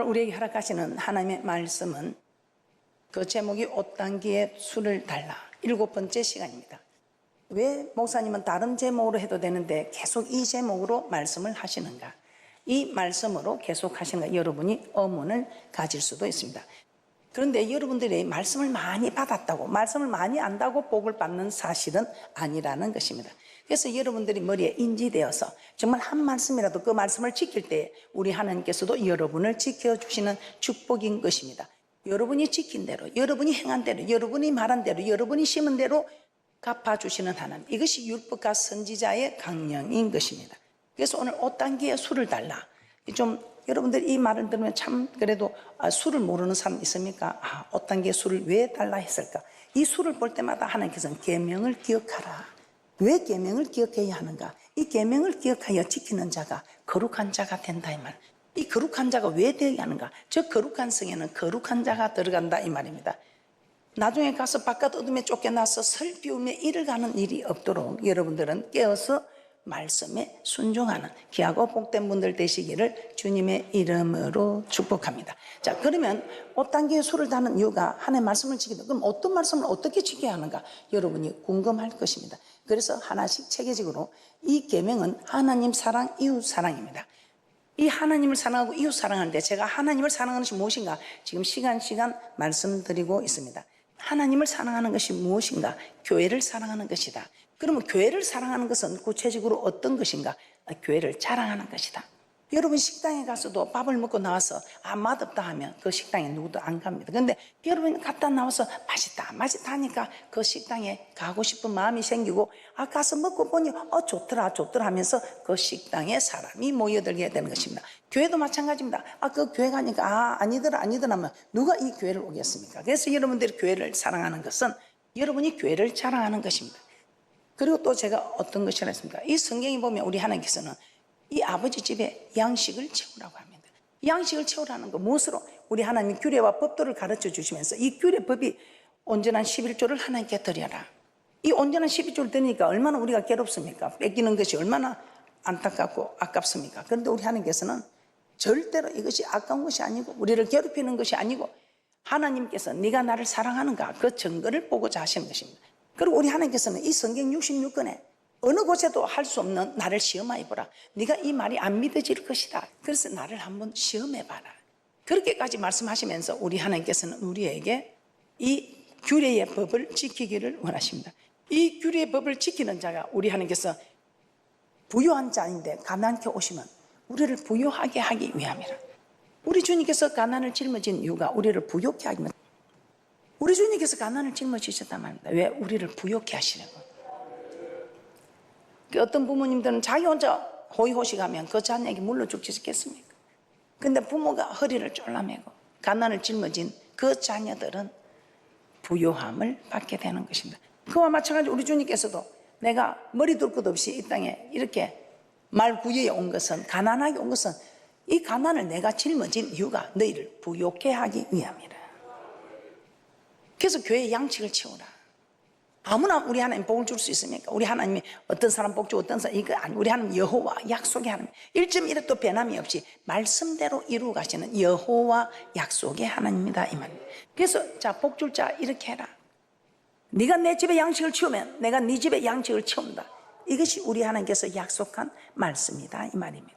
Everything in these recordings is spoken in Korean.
우리에게 허락하시는 하나님의 말씀은 그 제목이 옷단기에 술을 달라 7번째 시간입니다. 왜 목사님은 다른 제목으로 해도 되는데 계속 이 제목으로 말씀을 하시는가? 이 말씀으로 계속 하시는가? 여러분이 의문을 가질 수도 있습니다. 그런데 여러분들이 말씀을 많이 받았다고, 말씀을 많이 안다고 복을 받는 사실은 아니라는 것입니다. 그래서 여러분들이 머리에 인지되어서 정말 한 말씀이라도 그 말씀을 지킬 때 우리 하나님께서도 여러분을 지켜주시는 축복인 것입니다. 여러분이 지킨 대로, 여러분이 행한 대로, 여러분이 말한 대로, 여러분이 심은 대로 갚아주시는 하나님, 이것이 율법과 선지자의 강령인 것입니다. 그래서 오늘 옷단기에 술을 달라. 좀 여러분들 이 말을 들으면 참 그래도 술을 모르는 사람 있습니까? 옷단기에 술을 왜 달라 했을까? 이 술을 볼 때마다 하나님께서는 계명을 기억하라. 왜 계명을 기억해야 하는가? 이 계명을 기억하여 지키는 자가 거룩한 자가 된다 이 말. 이 거룩한 자가 왜 되어야 하는가? 저 거룩한 성에는 거룩한 자가 들어간다 이 말입니다. 나중에 가서 바깥 어둠에 쫓겨나서 설 비우며 일을 가는 일이 없도록 여러분들은 깨어서 말씀에 순종하는 귀하고 복된 분들 되시기를 주님의 이름으로 축복합니다. 자, 그러면 옷단기에 술을 다는 이유가 하나님의 말씀을 지키다. 그럼 어떤 말씀을 어떻게 지켜야 하는가? 여러분이 궁금할 것입니다. 그래서 하나씩 체계적으로 이 계명은 하나님 사랑, 이웃 사랑입니다. 이 하나님을 사랑하고 이웃 사랑하는데 제가 하나님을 사랑하는 것이 무엇인가? 지금 시간 말씀드리고 있습니다. 하나님을 사랑하는 것이 무엇인가? 교회를 사랑하는 것이다. 그러면 교회를 사랑하는 것은 구체적으로 어떤 것인가? 교회를 자랑하는 것이다. 여러분 식당에 가서도 밥을 먹고 나와서 맛없다 하면 그 식당에 누구도 안 갑니다. 그런데 여러분 갔다 나와서 맛있다 하니까 그 식당에 가고 싶은 마음이 생기고 가서 먹고 보니 좋더라 하면서 그 식당에 사람이 모여들게 되는 것입니다. 교회도 마찬가지입니다. 그 교회 가니까 아니더라 하면 누가 이 교회를 오겠습니까? 그래서 여러분들이 교회를 사랑하는 것은 여러분이 교회를 자랑하는 것입니다. 그리고 또 제가 어떤 것이라 했습니까? 이 성경에 보면 우리 하나님께서는 이 아버지 집에 양식을 채우라고 합니다. 양식을 채우라는 거 무엇으로? 우리 하나님이 규례와 법도를 가르쳐 주시면서 이 규례 법이 온전한 11조를 하나님께 드려라. 이 온전한 11조를 드리니까 얼마나 우리가 괴롭습니까? 뺏기는 것이 얼마나 안타깝고 아깝습니까? 그런데 우리 하나님께서는 절대로 이것이 아까운 것이 아니고 우리를 괴롭히는 것이 아니고 하나님께서 네가 나를 사랑하는가 그 증거를 보고자 하시는 것입니다. 그리고 우리 하나님께서는 이 성경 66권에 어느 곳에도 할 수 없는 나를 시험해 보라. 네가 이 말이 안 믿어질 것이다. 그래서 나를 한번 시험해 봐라. 그렇게까지 말씀하시면서 우리 하나님께서는 우리에게 이 규례의 법을 지키기를 원하십니다. 이 규례의 법을 지키는 자가 우리 하나님께서 부유한 자인데 가난케 오시면 우리를 부유하게 하기 위함이라. 우리 주님께서 가난을 짊어진 이유가 우리를 부유케 하기 위함입니다. 우리 주님께서 가난을 짊어지셨단 말입니다. 왜? 우리를 부유케 하시려고. 어떤 부모님들은 자기 혼자 호의호식하면 그 자녀에게 물러 죽지 않겠습니까? 근데 부모가 허리를 졸라매고 가난을 짊어진 그 자녀들은 부유함을 받게 되는 것입니다. 그와 마찬가지로 우리 주님께서도 내가 머리 둘 것 없이 이 땅에 이렇게 말구유에 온 것은, 가난하게 온 것은 이 가난을 내가 짊어진 이유가 너희를 부유케 하기 위함이라. 그래서 교회에 양식을 채우라. 아무나 우리 하나님 복을 줄 수 있습니까? 우리 하나님이 어떤 사람 복 주고 어떤 사람 이거 아니. 우리 하나님 여호와 약속의 하나님 1.1도 변함이 없이 말씀대로 이루어 가시는 여호와 약속의 하나님입니다 이 말입니다. 그래서 자, 복 줄 자 이렇게 해라. 네가 내 집에 양식을 채우면 내가 네 집에 양식을 채운다. 이것이 우리 하나님께서 약속한 말씀이다 이 말입니다.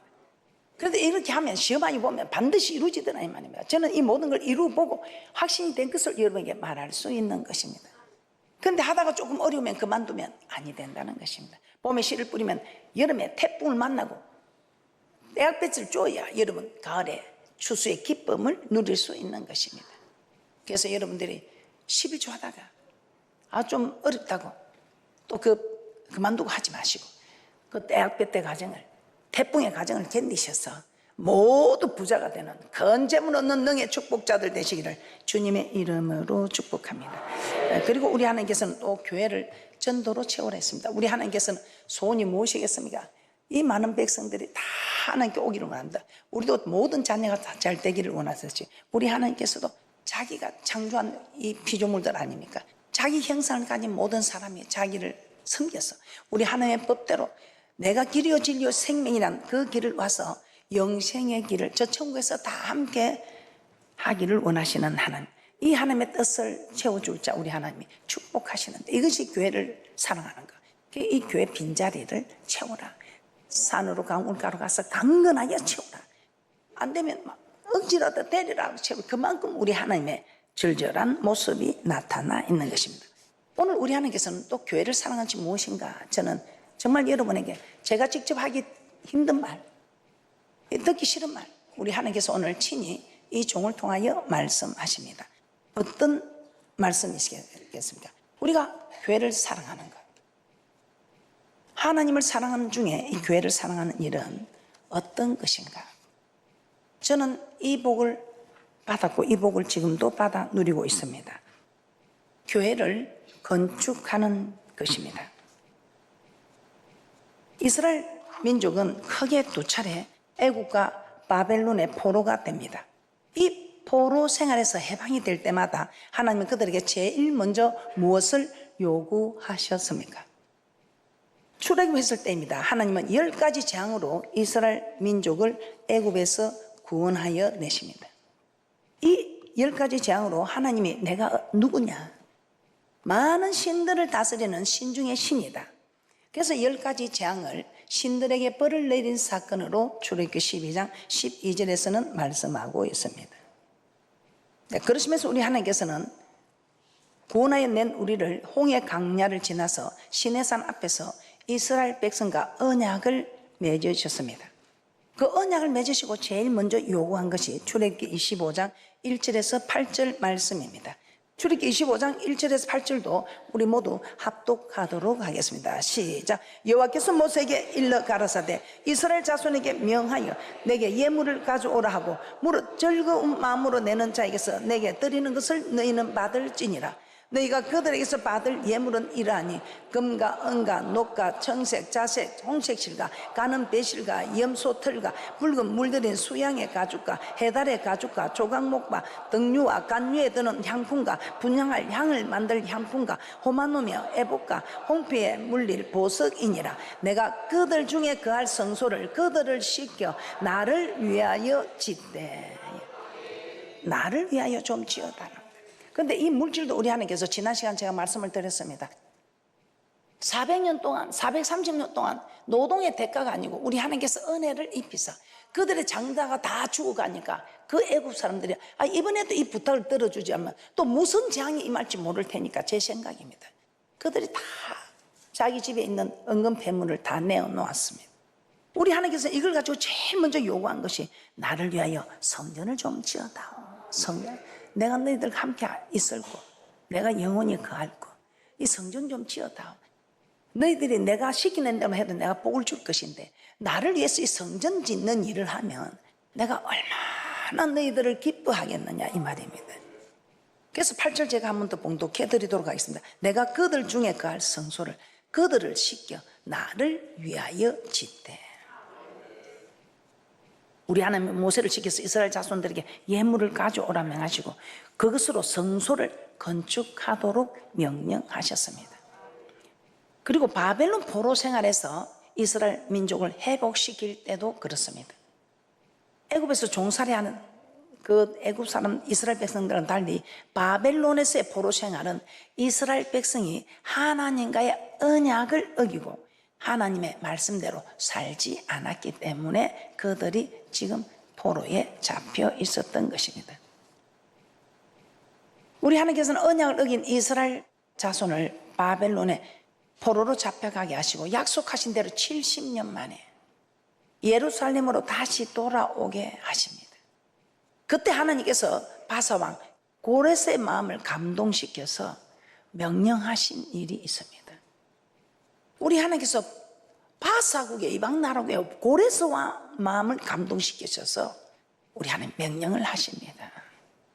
그런데 이렇게 하면 시험하게 보면 반드시 이루어지더라 이 말입니다. 저는 이 모든 걸 이루어보고 확신이 된 것을 여러분에게 말할 수 있는 것입니다. 그런데 하다가 조금 어려우면 그만두면 아니 된다는 것입니다. 봄에 씨를 뿌리면 여름에 태풍을 만나고 떼약볕을 쪼야 여러분 가을에 추수의 기쁨을 누릴 수 있는 것입니다. 그래서 여러분들이 11조 하다가 좀 어렵다고 또 그만두고 하지 마시고 그 떼약볕의 과정을 태풍의 과정을 견디셔서 모두 부자가 되는 건재물 얻는 능의 축복자들 되시기를 주님의 이름으로 축복합니다. 그리고 우리 하나님께서는 또 교회를 전도로 채우라 했습니다. 우리 하나님께서는 소원이 무엇이겠습니까? 이 많은 백성들이 다 하나님께 오기를 원합니다. 우리도 모든 자녀가 다 잘 되기를 원하셨지. 우리 하나님께서도 자기가 창조한 이 피조물들 아닙니까? 자기 형상을 가진 모든 사람이 자기를 섬겨서 우리 하나님의 법대로 내가 길이요 진리요 생명이란 그 길을 와서 영생의 길을 저 천국에서 다 함께 하기를 원하시는 하나님, 이 하나님의 뜻을 채워줄 자 우리 하나님이 축복하시는데, 이것이 교회를 사랑하는 것. 이 교회 빈자리를 채워라. 산으로 강물가로 가서 강건하게 채워라. 안 되면 막 억지로도 데리라고 채워. 그만큼 우리 하나님의 절절한 모습이 나타나 있는 것입니다. 오늘 우리 하나님께서는 또 교회를 사랑한 것이 무엇인가? 저는 정말 여러분에게 제가 직접 하기 힘든 말, 듣기 싫은 말, 우리 하나님께서 오늘 친히 이 종을 통하여 말씀하십니다. 어떤 말씀이시겠습니까? 우리가 교회를 사랑하는 것, 하나님을 사랑하는 중에 이 교회를 사랑하는 일은 어떤 것인가? 저는 이 복을 받았고 이 복을 지금도 받아 누리고 있습니다. 교회를 건축하는 것입니다. 이스라엘 민족은 크게 두 차례 애국과 바벨론의 포로가 됩니다. 이 포로 생활에서 해방이 될 때마다 하나님은 그들에게 제일 먼저 무엇을 요구하셨습니까? 출애굽했을 때입니다. 하나님은 10가지 재앙으로 이스라엘 민족을 애굽에서 구원하여 내십니다. 이 10가지 재앙으로 하나님이 내가 누구냐? 많은 신들을 다스리는 신 중의 신이다. 그래서 10가지 재앙을 신들에게 벌을 내린 사건으로 출애굽기 12장 12절에서는 말씀하고 있습니다. 네, 그러시면서 우리 하나님께서는 구원하여 낸 우리를 홍해 강야를 지나서 시내산 앞에서 이스라엘 백성과 언약을 맺으셨습니다. 그 언약을 맺으시고 제일 먼저 요구한 것이 출애굽기 25장 1절에서 8절 말씀입니다. 출애굽기 25장 1절에서 8절도 우리 모두 합독하도록 하겠습니다. 시작. 여호와께서 모세에게 일러 가라사대 이스라엘 자손에게 명하여 내게 예물을 가져오라 하고 무릇 즐거운 마음으로 내는 자에게서 내게 드리는 것을 너희는 받을지니라. 너희가 그들에게서 받을 예물은 이러하니 금과 은과 녹과 청색, 자색, 홍색 실과 가는 배실과 염소 털과 붉은 물들인 수양의 가죽과 해달의 가죽과 조각목과 등류와 간류에 드는 향품과 분향할 향을 만들 향품과 호마노며 애복과 홍피에 물릴 보석이니라. 내가 그들 중에 거할 성소를 그들을 씻겨 나를 위하여 짓되. 나를 위하여 좀 지어달라. 그런데 이 물질도 우리 하나님께서 지난 시간 제가 말씀을 드렸습니다. 400년 동안 430년 동안 노동의 대가가 아니고 우리 하나님께서 은혜를 입히사 그들의 장자가 다 죽어가니까 그 애국 사람들이 이번에도 이 부탁을 들어주지 않으면 또 무슨 재앙이 임할지 모를 테니까 제 생각입니다. 그들이 다 자기 집에 있는 은금 폐물을 다 내어놓았습니다. 우리 하나님께서 이걸 가지고 제일 먼저 요구한 것이 나를 위하여 성전을 좀 지어다오. 성전, 내가 너희들과 함께 있을고 내가 영원히 거할고 이 성전 좀 지어다오. 너희들이 내가 시키는 대로 해도 내가 복을 줄 것인데 나를 위해서 이 성전 짓는 일을 하면 내가 얼마나 너희들을 기뻐하겠느냐 이 말입니다. 그래서 8절 제가 한 번 더 봉독해 드리도록 하겠습니다. 내가 그들 중에 거할 성소를 그들을 씻겨 나를 위하여 짓되. 우리 하나님 모세를 시켜서 이스라엘 자손들에게 예물을 가져오라 명하시고 그것으로 성소를 건축하도록 명령하셨습니다. 그리고 바벨론 포로 생활에서 이스라엘 민족을 회복시킬 때도 그렇습니다. 애굽에서 종살이하는 그 애굽 사람 이스라엘 백성들은 달리 바벨론에서의 포로 생활은 이스라엘 백성이 하나님과의 언약을 어기고 하나님의 말씀대로 살지 않았기 때문에 그들이 지금 포로에 잡혀 있었던 것입니다. 우리 하나님께서는 언약을 어긴 이스라엘 자손을 바벨론에 포로로 잡혀가게 하시고 약속하신 대로 70년 만에 예루살렘으로 다시 돌아오게 하십니다. 그때 하나님께서 바사왕 고레스의 마음을 감동시켜서 명령하신 일이 있습니다. 우리 하나님께서 바사국의 이방 나라국의 고레스와 마음을 감동시키셔서 우리 하나님 명령을 하십니다.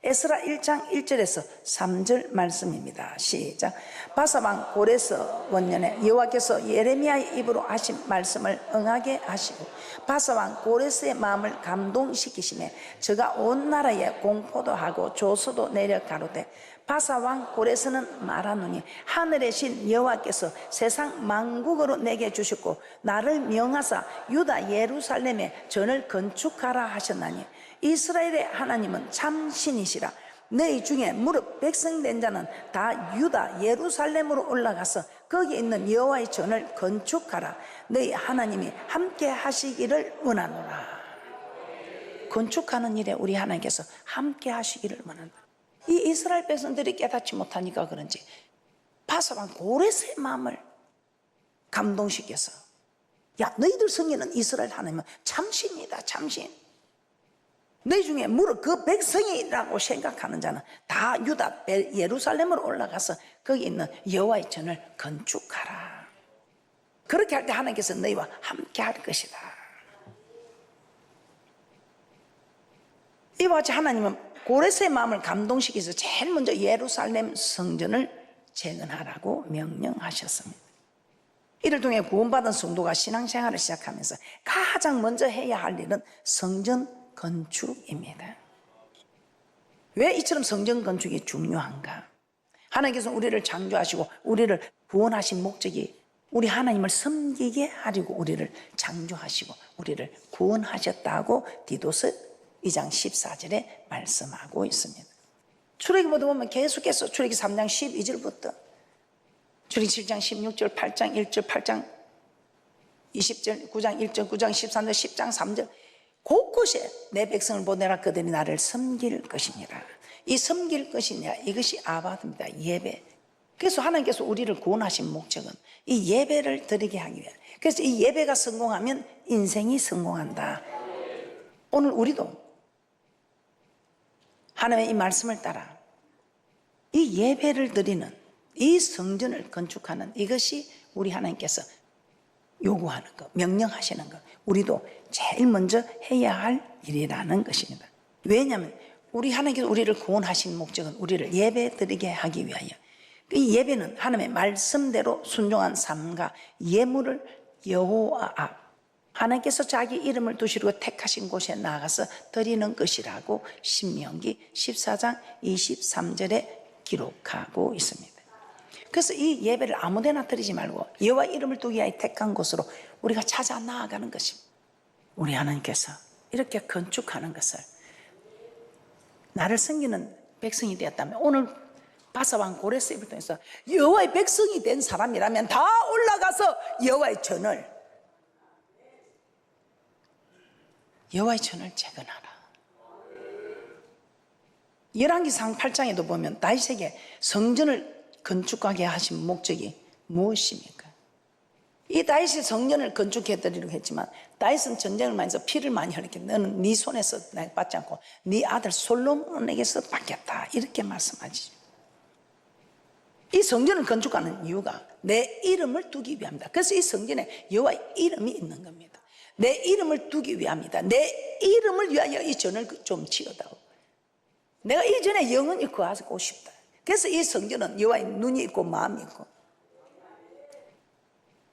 에스라 1장 1절에서 3절 말씀입니다. 시작. 바사왕 고레스 원년에 여호와께서 예레미야의 입으로 하신 말씀을 응하게 하시고 바사왕 고레스의 마음을 감동시키시매 저가 온 나라에 공포도 하고 조서도 내려 가로되 바사왕 고레스는 말하노니 하늘의 신 여호와께서 세상 만국으로 내게 주셨고 나를 명하사 유다 예루살렘에 전을 건축하라 하셨나니 이스라엘의 하나님은 참 신이시라. 너희 중에 무릇 백성된 자는 다 유다 예루살렘으로 올라가서 거기 있는 여호와의 전을 건축하라. 너희 하나님이 함께 하시기를 원하노라. 건축하는 일에 우리 하나님께서 함께 하시기를 원한다. 이 이스라엘 백성들이 깨닫지 못하니까 그런지 바사랑 고레스의 마음을 감동시켜서, 야, 너희들 성기는 이스라엘 하나님은 참신이다, 참신. 너희 중에 무릇 그 백성이라고 생각하는 자는 다 유다 예루살렘으로 올라가서 거기 있는 여호와의 전을 건축하라. 그렇게 할 때 하나님께서 너희와 함께 할 것이다. 이와 같이 하나님은 고레스의 마음을 감동시켜서 제일 먼저 예루살렘 성전을 재건하라고 명령하셨습니다. 이를 통해 구원받은 성도가 신앙생활을 시작하면서 가장 먼저 해야 할 일은 성전 건축입니다. 왜 이처럼 성전 건축이 중요한가? 하나님께서 우리를 창조하시고 우리를 구원하신 목적이 우리 하나님을 섬기게 하려고 우리를 창조하시고 우리를 구원하셨다고 디도서 2장 14절에 말씀하고 있습니다. 출애기보다 보면 계속해서 출애기 3장 12절부터 출애기 7장 16절 8장 1절 8장 20절 9장 1절 9장 13절 10장 3절 곳곳에 내 백성을 보내라. 그들이 나를 섬길 것이니라. 이 섬길 것이냐, 이것이 아바드입니다. 예배. 그래서 하나님께서 우리를 구원하신 목적은 이 예배를 드리게 하기 위해. 그래서 이 예배가 성공하면 인생이 성공한다. 오늘 우리도 하나님의 이 말씀을 따라 이 예배를 드리는 이 성전을 건축하는 이것이 우리 하나님께서 요구하는 것, 명령하시는 것, 우리도 제일 먼저 해야 할 일이라는 것입니다. 왜냐하면 우리 하나님께서 우리를 구원하신 목적은 우리를 예배 드리게 하기 위하여, 이 예배는 하나님의 말씀대로 순종한 삶과 예물을 여호와 앞, 하나님께서 자기 이름을 두시고 택하신 곳에 나가서 드리는 것이라고 신명기 14장 23절에 기록하고 있습니다. 그래서 이 예배를 아무데나 드리지 말고 여호와 이름을 두기 위하여 택한 곳으로 우리가 찾아 나아가는 것입니다. 우리 하나님께서 이렇게 건축하는 것을 나를 섬기는 백성이 되었다면, 오늘 바사왕 고레스를 통해서 여호와의 백성이 된 사람이라면 다 올라가서 여호와의 전을 재건하라. 열왕기상 8장에도 보면 다윗에게 성전을 건축하게 하신 목적이 무엇입니까? 이 다윗이 성전을 건축해 드리려고 했지만 다윗은 전쟁을 많이 해서 피를 많이 흘렸기 때문에 너는 네 손에서 받지 않고 네 아들 솔로몬에게서 받겠다, 이렇게 말씀하지. 이 성전을 건축하는 이유가 내 이름을 두기 위함이다. 그래서 이 성전에 여호와의 이름이 있는 겁니다. 내 이름을 두기 위함이다. 내 이름을 위하여 이 전을 좀 지어다오. 내가 이 전에 영원히 거하고 싶다. 그래서 이 성전은 여호와의 눈이 있고 마음이 있고,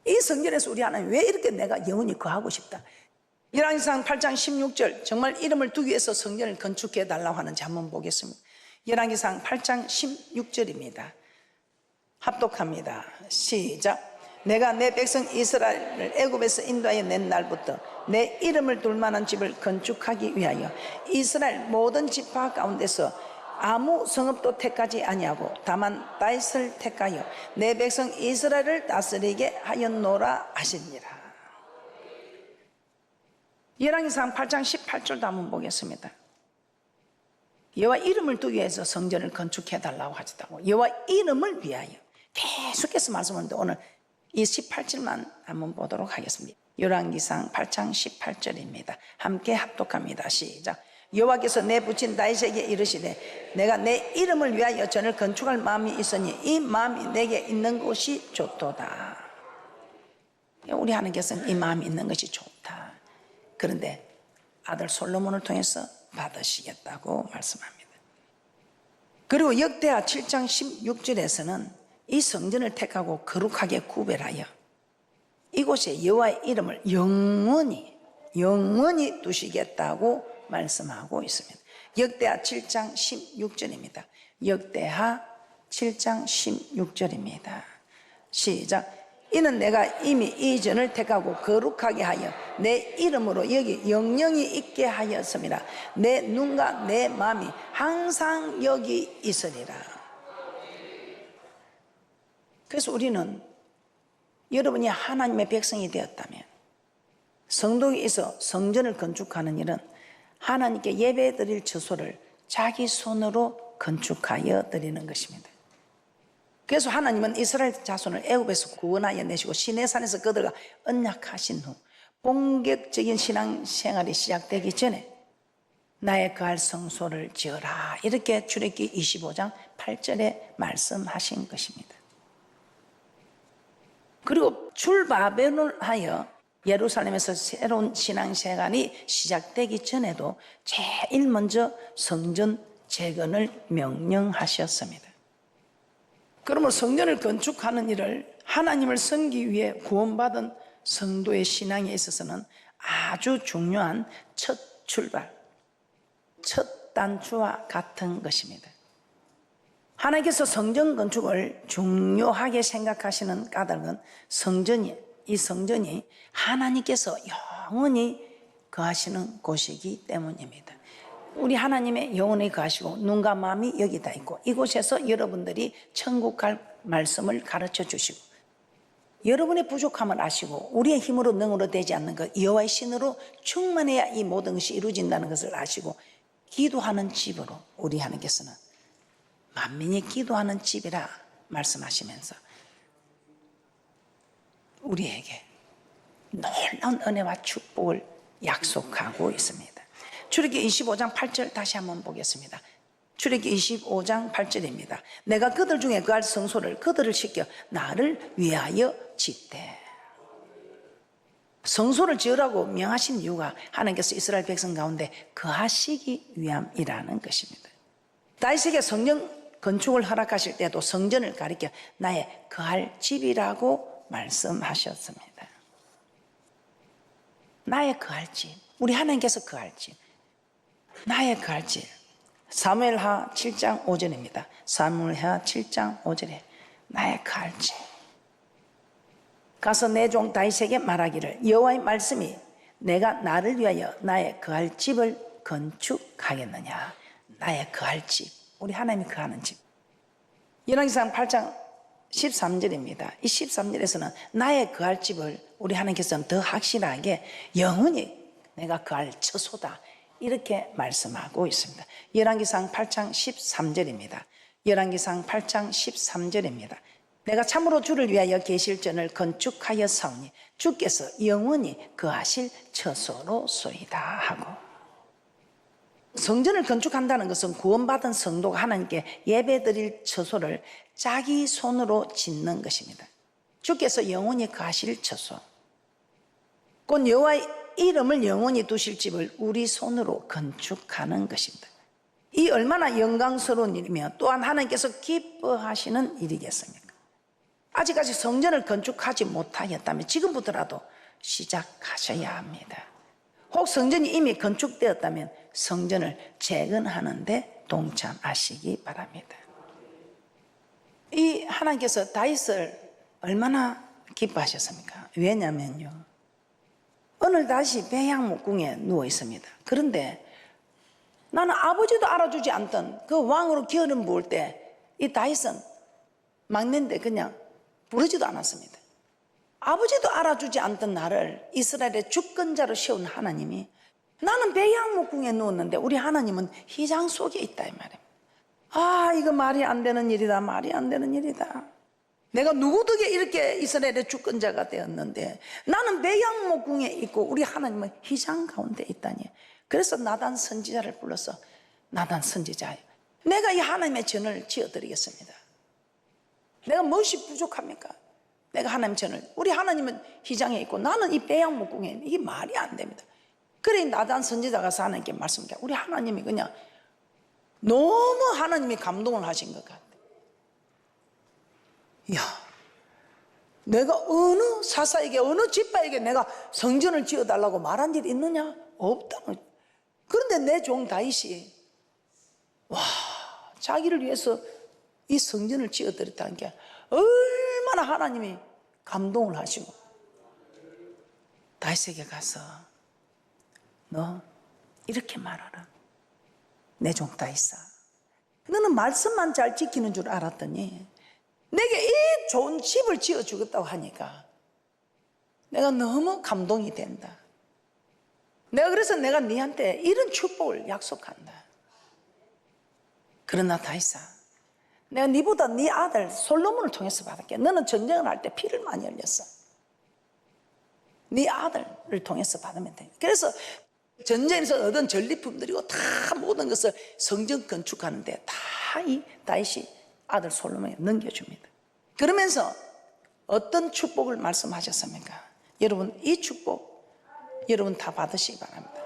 이 성전에서 우리 하나님 왜 이렇게 내가 영원히 거하고 싶다. 열왕기상 8장 16절, 정말 이름을 두기 위해서 성전을 건축해 달라고 하는지 한번 보겠습니다. 열왕기상 8장 16절입니다. 합독합니다. 시작. 내가 내 백성 이스라엘을 애굽에서 인도하여 낸 날부터 내 이름을 둘 만한 집을 건축하기 위하여 이스라엘 모든 지파 가운데서 아무 성읍도 택하지 아니하고 다만 다윗을 택하여 내 백성 이스라엘을 다스리게 하였노라 하시니라. 열왕기상 8장 18절도 한번 보겠습니다. 여호와 이름을 두기 위해서 성전을 건축해 달라고 하셨다고. 여호와 이름을 위하여 계속해서 말씀하는데 오늘 이 18절만 한번 보도록 하겠습니다. 열왕기상 8장 18절입니다. 함께 합독합니다. 시작. 여호와께서 내 부친 다윗에게 이르시되 내가 내 이름을 위하여 전을 건축할 마음이 있으니 이 마음이 내게 있는 것이 좋도다. 우리 하나님께서는 이 마음이 있는 것이 좋다. 그런데 아들 솔로몬을 통해서 받으시겠다고 말씀합니다. 그리고 역대하 7장 16절에서는 이 성전을 택하고 거룩하게 구별하여 이곳에 여호와의 이름을 영원히 두시겠다고 말씀하고 있습니다. 역대하 7장 16절입니다. 역대하 7장 16절입니다. 시작. 이는 내가 이미 이 전을 택하고 거룩하게 하여 내 이름으로 여기 영영이 있게 하였습니다. 내 눈과 내 마음이 항상 여기 있으리라. 그래서 우리는 여러분이 하나님의 백성이 되었다면 성도에 있어 성전을 건축하는 일은 하나님께 예배드릴 처소를 자기 손으로 건축하여 드리는 것입니다. 그래서 하나님은 이스라엘 자손을 애굽에서 구원하여 내시고 시내산에서 그들과 언약하신 후 본격적인 신앙생활이 시작되기 전에 나의 거할 성소를 지어라, 이렇게 출애굽기 25장 8절에 말씀하신 것입니다. 그리고 출바벨론을 하여 예루살렘에서 새로운 신앙생활이 시작되기 전에도 제일 먼저 성전 재건을 명령하셨습니다. 그러면 성전을 건축하는 일을 하나님을 섬기기 위해 구원받은 성도의 신앙에 있어서는 아주 중요한 첫 출발, 첫 단추와 같은 것입니다. 하나님께서 성전 건축을 중요하게 생각하시는 까닭은 이 성전이 하나님께서 영원히 거하시는 곳이기 때문입니다. 우리 하나님의 영혼이 거하시고 눈과 마음이 여기다 있고 이곳에서 여러분들이 천국 갈 말씀을 가르쳐 주시고 여러분의 부족함을 아시고 우리의 힘으로 능으로 되지 않는 것, 여호와의 신으로 충만해야 이 모든 것이 이루어진다는 것을 아시고 기도하는 집으로 우리 하나님께서는 만민이 기도하는 집이라 말씀하시면서 우리에게 놀라운 은혜와 축복을 약속하고 있습니다. 출애굽기 25장 8절 다시 한번 보겠습니다. 출애굽기 25장 8절입니다. 내가 그들 중에 거할 성소를 그들을 시켜 나를 위하여 짓되. 성소를 지으라고 명하신 이유가 하나님께서 이스라엘 백성 가운데 거하시기 위함이라는 것입니다. 다윗에게 성전 건축을 허락하실 때도 성전을 가리켜 나의 거할 집이라고 말씀하셨습니다. 나의 거할 집, 우리 하나님께서 거할 집, 나의 거할 집. 사무엘하 7장 5절입니다. 사무엘하 7장 5절에 나의 거할 집. 가서 내 종 다윗에게 말하기를 여호와의 말씀이 내가 나를 위하여 나의 거할 집을 건축하겠느냐. 나의 거할 집, 우리 하나님이 거하는 집. 열왕기상 8장 13절입니다. 이 13절에서는 나의 거할 집을 우리 하나님께서는 더 확실하게 영원히 내가 거할 처소다, 이렇게 말씀하고 있습니다. 열왕기상 8장 13절입니다. 열왕기상 8장 13절입니다. 내가 참으로 주를 위하여 계실전을 건축하여 사오니 주께서 영원히 거하실 처소로소이다 하고, 성전을 건축한다는 것은 구원받은 성도가 하나님께 예배드릴 처소를 자기 손으로 짓는 것입니다. 주께서 영원히 거하실 처소, 곧 여호와의 이름을 영원히 두실 집을 우리 손으로 건축하는 것입니다. 이 얼마나 영광스러운 일이며 또한 하나님께서 기뻐하시는 일이겠습니까? 아직까지 성전을 건축하지 못하였다면 지금부터라도 시작하셔야 합니다. 혹 성전이 이미 건축되었다면 성전을 재건하는 데 동참하시기 바랍니다. 이 하나님께서 다윗을 얼마나 기뻐하셨습니까? 왜냐면요, 오늘 다시 배양목궁에 누워 있습니다. 그런데 나는 아버지도 알아주지 않던 그 왕으로 기름 부을 때 이 다윗은 막내인데 그냥 부르지도 않았습니다. 아버지도 알아주지 않던 나를 이스라엘의 주권자로 세운 하나님이, 나는 배양목궁에 누웠는데 우리 하나님은 휘장 속에 있다 이 말입니다. 아, 이거 말이 안 되는 일이다, 말이 안 되는 일이다. 내가 누구 덕에 이렇게 이스라엘의 주권자가 되었는데 나는 배양목궁에 있고 우리 하나님은 휘장 가운데 있다니. 그래서 나단 선지자를 불러서 나단 선지자요, 내가 이 하나님의 전을 지어드리겠습니다. 내가 무엇이 부족합니까? 내가 하나님 전을, 우리 하나님은 휘장에 있고 나는 이 배양목궁에 있는, 이게 말이 안 됩니다. 그래 나단 선지자가 가서 하나님께 말씀드려, 우리 하나님이 그냥 너무 하나님이 감동을 하신 것 같아. 야, 내가 어느 사사에게 어느 집파에게 내가 성전을 지어달라고 말한 일이 있느냐? 없다. 그런데 내 종 다윗이 자기를 위해서 이 성전을 지어드렸다는 게 얼마나 하나님이 감동을 하시고 다윗에게 가서 너 이렇게 말하라. 내 종 다윗아, 너는 말씀만 잘 지키는 줄 알았더니 내게 이 좋은 집을 지어주겠다고 하니까 내가 너무 감동이 된다. 그래서 내가 네한테 이런 축복을 약속한다. 그러나 다윗아, 내가 네보다 네 아들 솔로몬을 통해서 받을게. 너는 전쟁을 할 때 피를 많이 흘렸어. 네 아들을 통해서 받으면 돼. 그래서 전쟁에서 얻은 전리품들이고 다 모든 것을 성전 건축하는데 다 이 다윗이 아들 솔로몬에 넘겨줍니다. 그러면서 어떤 축복을 말씀하셨습니까? 여러분, 이 축복 여러분 다 받으시기 바랍니다.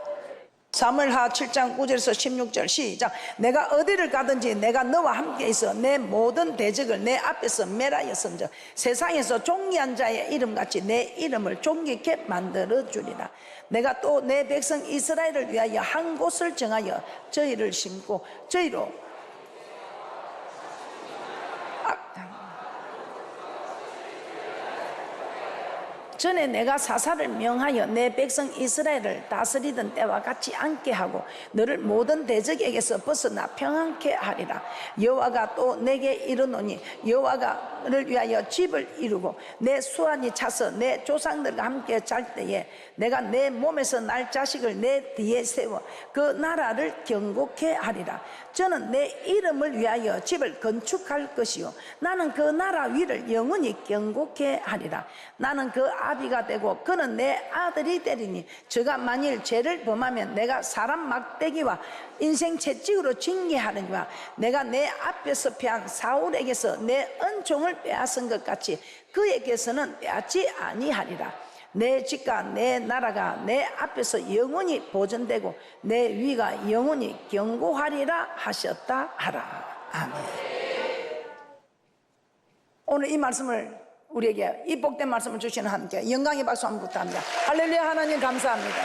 사무엘하 7장 9절에서 16절 시작. 내가 어디를 가든지 내가 너와 함께 있어 내 모든 대적을 내 앞에서 멸하였은즉 세상에서 존귀한 자의 이름같이 내 이름을 존귀케 만들어 주리라. 내가 또 내 백성 이스라엘을 위하여 한 곳을 정하여 저희를 심고 저희로 전에 내가 사사를 명하여 내 백성 이스라엘을 다스리던 때와 같이 앉게 하고 너를 모든 대적에게서 벗어나 평안케 하리라. 여호와가 또 내게 이르노니 여호와를 위하여 집을 이루고 내 수완이 차서 내 조상들과 함께 잘 때에 내가 내 몸에서 날 자식을 내 뒤에 세워 그 나라를 경고케 하리라. 저는 내 이름을 위하여 집을 건축할 것이요 나는 그 나라 위를 영원히 경고케 하리라. 나는 그 아비가 되고 그는 내 아들이 되리니 저가 만일 죄를 범하면 내가 사람 막대기와 인생 채찍으로 징계하느니와 내가 내 앞에서 패한 사울에게서 내 은총을 빼앗은 것 같이 그에게서는 빼앗지 아니하리라. 내 집과 내 나라가 내 앞에서 영원히 보존되고 내 위가 영원히 견고하리라 하셨다 하라. 아멘. 오늘 이 말씀을 우리에게 이 복된 말씀을 주시는 하나님께 영광의 박수 한번 부탁합니다. 할렐루야. 하나님 감사합니다.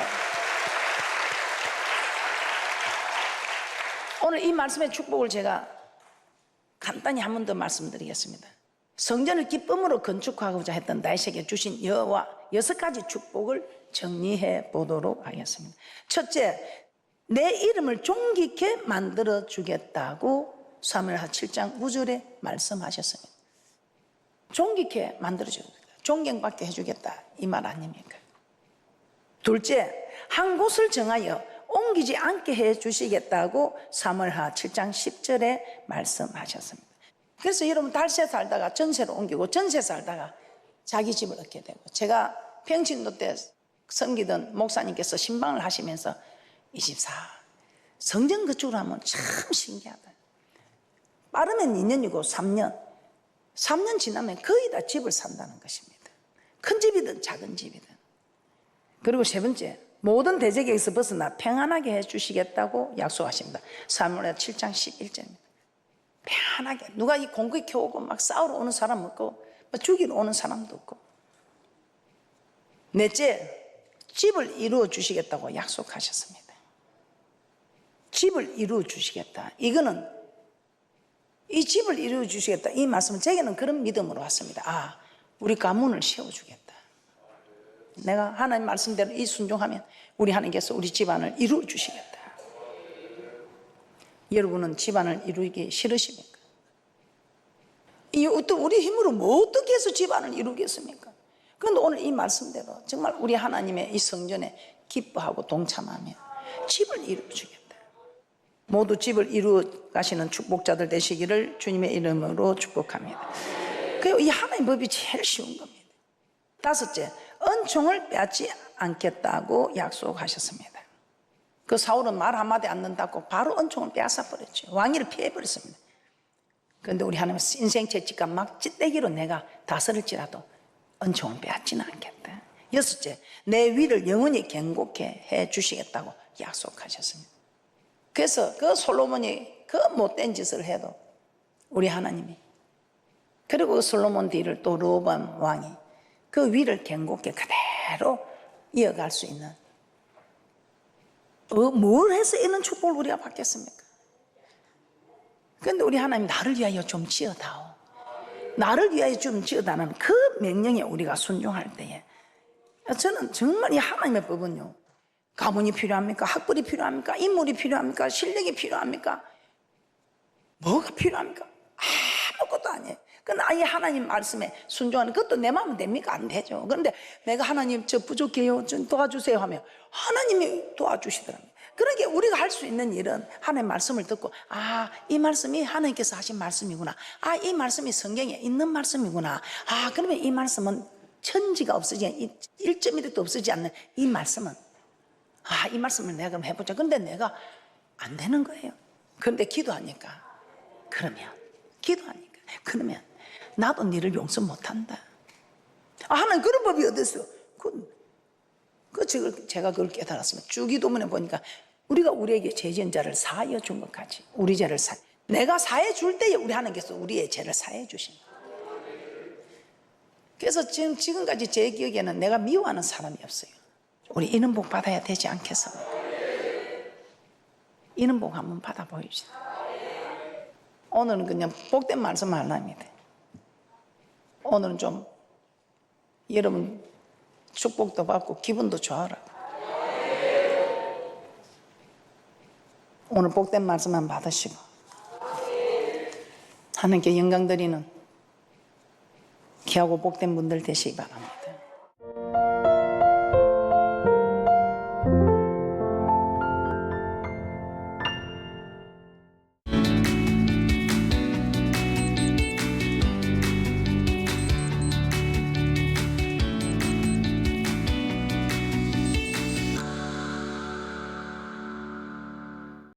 오늘 이 말씀의 축복을 제가 간단히 한 번 더 말씀드리겠습니다. 성전을 기쁨으로 건축하고자 했던 다윗에게 주신 여호와 6가지 축복을 정리해 보도록 하겠습니다. 첫째, 내 이름을 존귀케 만들어 주겠다고 사무엘하 7장 9절에 말씀하셨습니다. 존귀케 만들어 주겠다, 존경받게 해주겠다, 이 말 아닙니까? 둘째, 한 곳을 정하여 옮기지 않게 해 주시겠다고 사무엘하 7장 10절에 말씀하셨습니다. 그래서 여러분 달세 살다가 전세로 옮기고 전세 살다가 자기 집을 얻게 되고, 제가 평신도 때 섬기던 목사님께서 신방을 하시면서 24 성전 건축을 하면 참 신기하다. 빠르면 2년이고 3년 지나면 거의 다 집을 산다는 것입니다. 큰 집이든 작은 집이든. 그리고 세 번째, 모든 대적에게서 벗어나 평안하게 해주시겠다고 약속하십니다. 사무엘하 7장 11절입니다. 편하게, 누가 이 공기 켜오고 막 싸우러 오는 사람 없고 죽이러 오는 사람도 없고. 넷째, 집을 이루어 주시겠다고 약속하셨습니다. 집을 이루어 주시겠다, 이거는 이 집을 이루어 주시겠다, 이 말씀은 제게는 그런 믿음으로 왔습니다. 우리 가문을 세워주겠다. 내가 하나님 말씀대로 이 순종하면 우리 하나님께서 우리 집안을 이루어 주시겠다. 여러분은 집안을 이루기 싫으십니까? 우리 힘으로 뭐 어떻게 해서 집안을 이루겠습니까? 그런데 오늘 이 말씀대로 정말 우리 하나님의 이 성전에 기뻐하고 동참하며 집을 이루어 주겠다. 모두 집을 이루어 가시는 축복자들 되시기를 주님의 이름으로 축복합니다. 그리고 이 하나님의 법이 제일 쉬운 겁니다. 다섯째, 은총을 빼앗지 않겠다고 약속하셨습니다. 그 사울은 말 한마디 안 듣는다고 바로 은총을 빼앗아 버렸죠. 왕위를 피해버렸습니다. 그런데 우리 하나님은 인생 채찍과 막짓대기로 내가 다스릴지라도 은총을 빼앗지는 않겠다. 여섯째, 내 위를 영원히 견고케 해 주시겠다고 약속하셨습니다. 그래서 그 솔로몬이 그 못된 짓을 해도 우리 하나님이, 그리고 그 솔로몬 뒤를 또 르호보암 왕이 그 위를 견고케 그대로 이어갈 수 있는, 뭘 해서 이런 축복을 우리가 받겠습니까? 그런데 우리 하나님 나를 위하여 좀 지어다오, 나를 위하여 좀 지어다는 그 명령에 우리가 순종할 때에 저는 정말 이 하나님의 법은요, 가문이 필요합니까? 학벌이 필요합니까? 인물이 필요합니까? 실력이 필요합니까? 뭐가 필요합니까? 아무것도 아니에요. 그러나 이 하나님 말씀에 순종하는 그것도 내 마음은 됩니까? 안 되죠. 그런데 내가 하나님 저 부족해요, 좀 도와주세요 하면 하나님이 도와주시더라고요. 그러니까 우리가 할 수 있는 일은 하나님의 말씀을 듣고, 이 말씀이 하나님께서 하신 말씀이구나, 이 말씀이 성경에 있는 말씀이구나, 그러면 이 말씀은 천지가 없어지지, 1.1도 없어지지 않는 이 말씀은, 이 말씀을 내가 그럼 해보자. 근데 내가 안 되는 거예요. 그런데 기도하니까, 그러면 나도 너를 용서 못한다. 하나님 그런 법이 어디 있어? 제가 그걸 깨달았으면 주기도문에 보니까 우리가 우리에게 죄 지은 자를 사하여 준 것 같이 우리 죄를 내가 사해 줄 때에 우리 하나님께서 우리의 죄를 사해 주신 거예요. 그래서 지금까지 제 기억에는 내가 미워하는 사람이 없어요. 우리 이는 복 받아야 되지 않겠습니까? 이는 복 한번 받아 보입시다. 오늘은 그냥 복된 말씀 하려합니다. 오늘은 좀 여러분 축복도 받고 기분도 좋아라. 오늘 복된 말씀만 받으시고 하나님께 영광 드리는 귀하고 복된 분들 되시기 바랍니다.